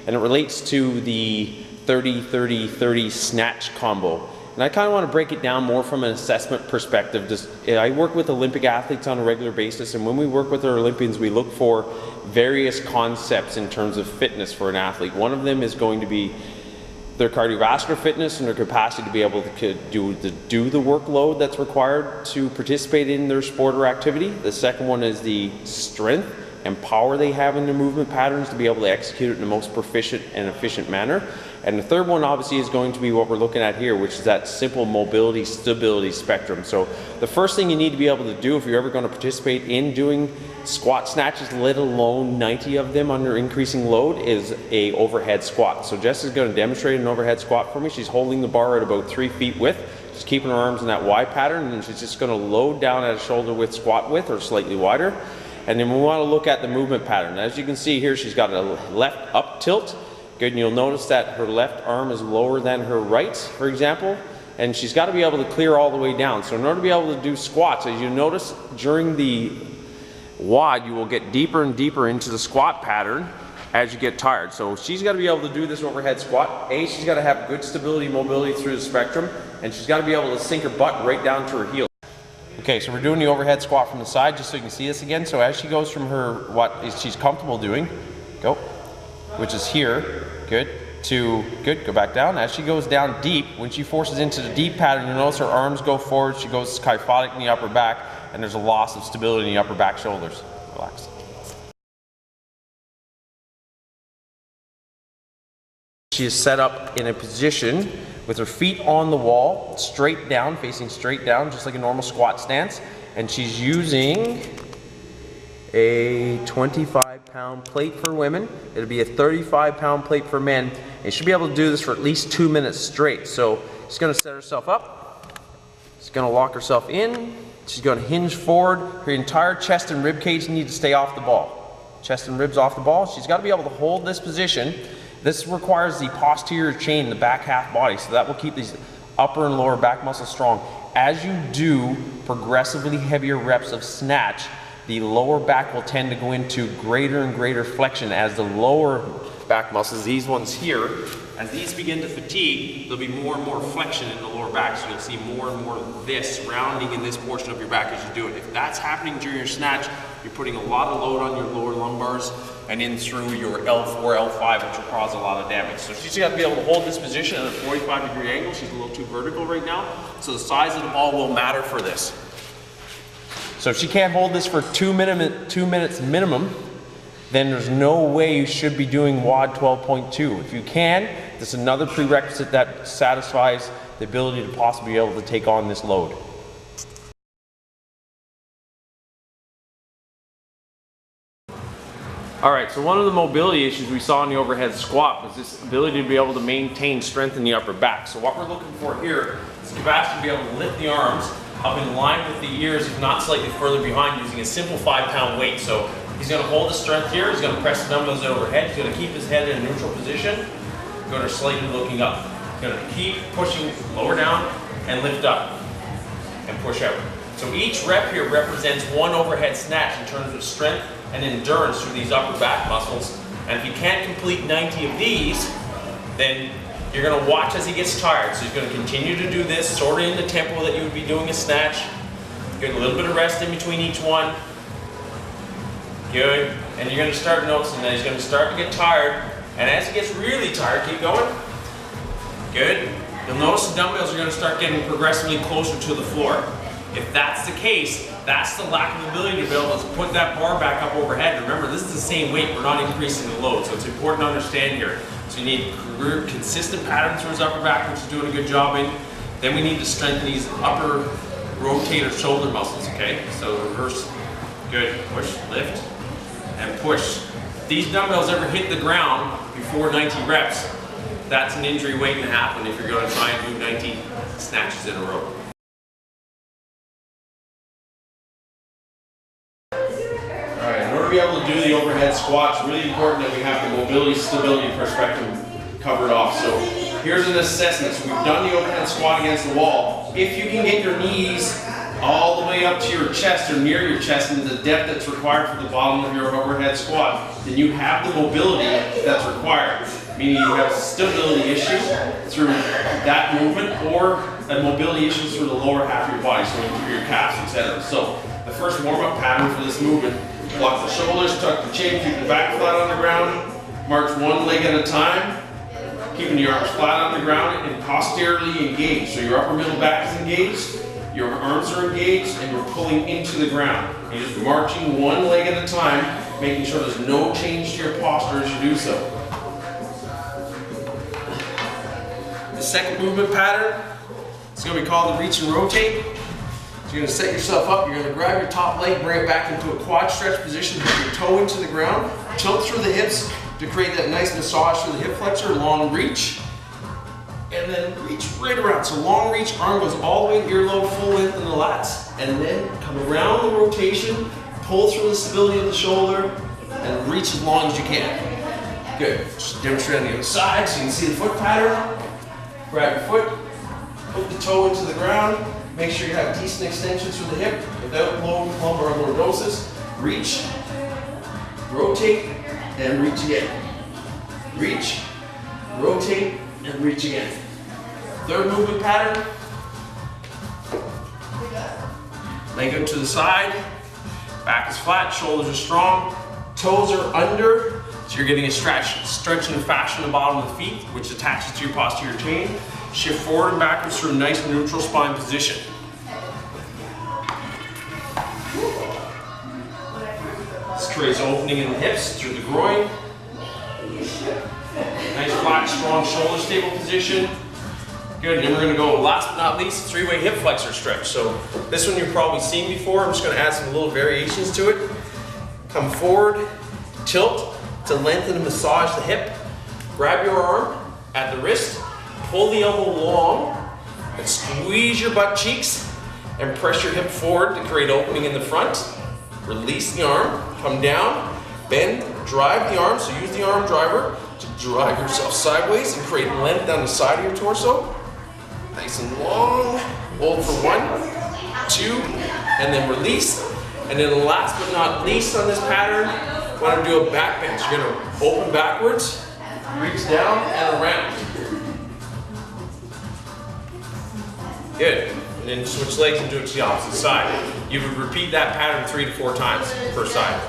and it relates to the 30-30-30 snatch combo. And I kind of want to break it down more from an assessment perspective. I work with Olympic athletes on a regular basis, and when we work with our Olympians, we look for various concepts in terms of fitness for an athlete. One of them is going to be their cardiovascular fitness and their capacity to be able to do the workload that's required to participate in their sport or activity. The second one is the strength and power they have in their movement patterns to be able to execute it in the most proficient and efficient manner. And the third one obviously is going to be what we're looking at here, which is that simple mobility stability spectrum. So the first thing you need to be able to do if you're ever going to participate in doing squat snatches, let alone 90 of them under increasing load, is a overhead squat. So Jess is going to demonstrate an overhead squat for me. She's holding the bar at about 3 feet width. She's keeping her arms in that Y pattern, and she's just going to load down at a shoulder width squat width or slightly wider. And then we want to look at the movement pattern. As you can see here, she's got a left up tilt. Good, and you'll notice that her left arm is lower than her right, for example, and she's got to be able to clear all the way down. So in order to be able to do squats, as you notice during the WOD, you will get deeper and deeper into the squat pattern as you get tired. So she's got to be able to do this overhead squat. She's got to have good stability, mobility through the spectrum, and she's got to be able to sink her butt right down to her heel. Okay, so we're doing the overhead squat from the side just so you can see this again. So as she goes from what she's comfortable doing, go, which is here, good, to, good, go back down. As she goes down deep, when she forces into the deep pattern, you'll notice her arms go forward, she goes kyphotic in the upper back, and there's a loss of stability in the upper back shoulders. Relax. She is set up in a position with her feet on the wall, straight down, facing straight down, just like a normal squat stance. And she's using a 25-pound plate for women. It'll be a 35-pound plate for men. And she'll be able to do this for at least 2 minutes straight. So she's gonna set herself up. She's gonna lock herself in. She's gonna hinge forward. Her entire chest and rib cage need to stay off the ball. Chest and ribs off the ball. She's gotta be able to hold this position. This requires the posterior chain, the back half body, so that will keep these upper and lower back muscles strong. As you do progressively heavier reps of snatch, the lower back will tend to go into greater and greater flexion as the lower back muscles, these ones here, as these begin to fatigue, there'll be more and more flexion in the lower back, so you'll see more and more of this rounding in this portion of your back as you do it. If that's happening during your snatch, you're putting a lot of load on your lower lumbars and in through your L4, L5, which will cause a lot of damage. So she's got to be able to hold this position at a 45-degree angle. She's a little too vertical right now, so the size of the ball will matter for this. So if she can't hold this for 2 minutes minimum, then there's no way you should be doing WOD 12.2. If you can, there's another prerequisite that satisfies the ability to possibly be able to take on this load. All right, so one of the mobility issues we saw in the overhead squat was this ability to be able to maintain strength in the upper back. So what we're looking for here is the capacity to be able to lift the arms up in line with the ears, if not slightly further behind, using a simple 5-pound weight. So he's going to hold the strength here, he's going to press the dumbbells overhead, he's going to keep his head in a neutral position, going to slightly looking up. He's going to keep pushing lower down and lift up and push out. So each rep here represents one overhead snatch in terms of strength and endurance through these upper back muscles. And if you can't complete 90 of these, then you're going to watch as he gets tired. So he's going to continue to do this sort of in the tempo that you would be doing a snatch. Get a little bit of rest in between each one. Good. And you're going to start noticing that he's going to start to get tired. And as he gets really tired, keep going. Good. You'll notice the dumbbells are going to start getting progressively closer to the floor. If that's the case, that's the lack of ability to be able to put that bar back up overhead. Remember, this is the same weight, we're not increasing the load, so it's important to understand here. So you need consistent pattern through his upper back, which is doing a good job in. Then we need to strengthen these upper rotator shoulder muscles, okay? So reverse, good, push, lift, and push. If these dumbbells ever hit the ground before 90 reps, that's an injury waiting to happen if you're going to try and do 90 snatches in a row. Be able to do the overhead squats, it's really important that we have the mobility, stability perspective covered off. So here's an assessment. So we've done the overhead squat against the wall. If you can get your knees all the way up to your chest or near your chest and the depth that's required for the bottom of your overhead squat, then you have the mobility that's required. Meaning you have stability issues through that movement or a mobility issues through the lower half of your body, so through your calves, etc. So the first warm-up pattern for this movement, block the shoulders, tuck the chin, keep the back flat on the ground, march one leg at a time, keeping your arms flat on the ground and posteriorly engaged. So your upper middle back is engaged, your arms are engaged, and you're pulling into the ground. You're just marching one leg at a time, making sure there's no change to your posture as you do so. The second movement pattern, it's going to be called the reach and rotate. So you're going to set yourself up, you're going to grab your top leg, bring it back into a quad stretch position, put your toe into the ground, tilt through the hips to create that nice massage through the hip flexor, long reach, and then reach right around. So long reach, arm goes all the way to earlobe, full length in the lats, and then come around the rotation, pull through the stability of the shoulder, and reach as long as you can. Good. Just demonstrate on the other side so you can see the foot pattern. Grab your foot, put the toe into the ground, make sure you have decent extensions through the hip without low lumbar lordosis. Reach, rotate, and reach again. Reach, rotate, and reach again. Third movement pattern. Leg out to the side, back is flat, shoulders are strong, toes are under, so you're getting a stretch and fascia in the bottom of the feet, which attaches to your posterior chain. Shift forward and backwards through a nice neutral spine position. This creates opening in the hips through the groin. Nice flat, strong shoulder stable position. Good, and then we're going to go, last but not least, three-way hip flexor stretch. So this one you've probably seen before. I'm just going to add some little variations to it. Come forward, tilt to lengthen and massage the hip. Grab your arm at the wrist, pull the elbow long, and squeeze your butt cheeks and press your hip forward to create opening in the front. Release the arm, come down, bend, drive the arm, so use the arm driver to drive yourself sideways and create length down the side of your torso. Nice and long. Hold for 1, 2, and then release. And then last but not least on this pattern, I want to do a back bend. So you're going to open backwards, reach down and around. Good. And then switch legs and do it to the opposite side. You would repeat that pattern 3 to 4 times per side.